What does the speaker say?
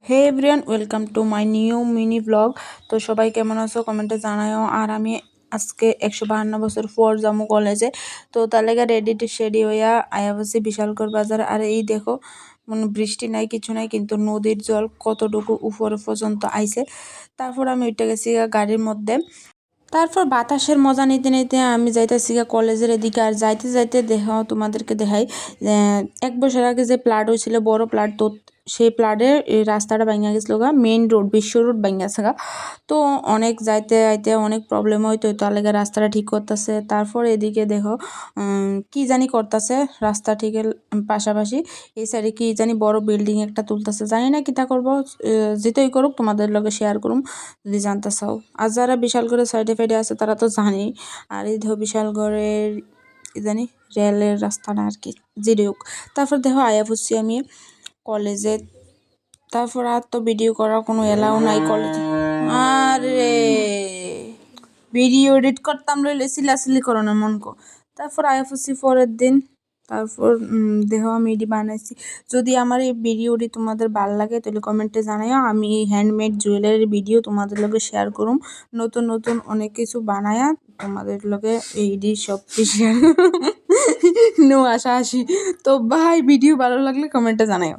Hey everyone, welcome to my new mini blog. তো সবাই কেমন আছো কমেন্টে জানাও। আর আমি আজকে 152 বছর পর যাবো কলেজে। তো তার লেগে রেডি শেডি হইয়া আয়া বসে বিশালগড় বাজার। আর এই দেখো মানে বৃষ্টি নাই কিছু নাই, কিন্তু নদীর জল কতটুকু উপরে পর্যন্ত আইছে। তারপর আমি উঠে গেছি গাড়ির মধ্যে। তারপর বাতাসের মজা নিতে নিতে আমি যাইতেছি কলেজের এদিকে। আর যাইতে যাইতে তোমাদেরকে দেখাই 1 বছর আগে যে প্লাট হয়েছিল, বড় প্লাট, তো সেই প্লাটের রাস্তাটা ভাঙা গেছিল মেইন রোড, বিশ্ব রোড ভাঙা আছে তো অনেক যাইতে যাইতে অনেক প্রবলেম হইতো, তার লেগে রাস্তাটা ঠিক করতেছে। তারপর এদিকে দেখো কি জানি করতেছে রাস্তা ঠিকের পাশাপাশি এই সাইডে কি জানি বড় বিল্ডিং একটা তুলতেছে, জানি না কিতা করবো। যেটাই করুক তোমাদের লগে শেয়ার করুম যদি জানতে চাও। আর যারা বিশালগড়ের সাইডে ফাইডে আছে তারা তো জানি। আর এই দেখো বিশালগড়ের কি জানি রেলের রাস্তাটা আর কি, যেটাই হোক। তারপর দেখো আয়া পড়ছি আমি কলেজে। তারপর আর তো ভিডিও করার কোনো এলাও নাই কলেজে। আরে ভিডিও এডিট করতাম লইলে সিলাসিলি করো না মন কো। তারপর আয়া পড়ছি পরের দিন। তারপর দেখো আমি এটি বানাইছি। যদি আমার এই ভিডিওটি তোমাদের ভালো লাগে তাহলে কমেন্টে জানাইও। আমি এই হ্যান্ডমেড জুয়েলারির ভিডিও তোমাদের লগে শেয়ার করুম, নতুন নতুন অনেক কিছু বানায়া তোমাদের লগে এইটি সব শেয়ার নো আশা আসি। তো ভাই ভিডিও ভালো লাগলে কমেন্টে জানাইও।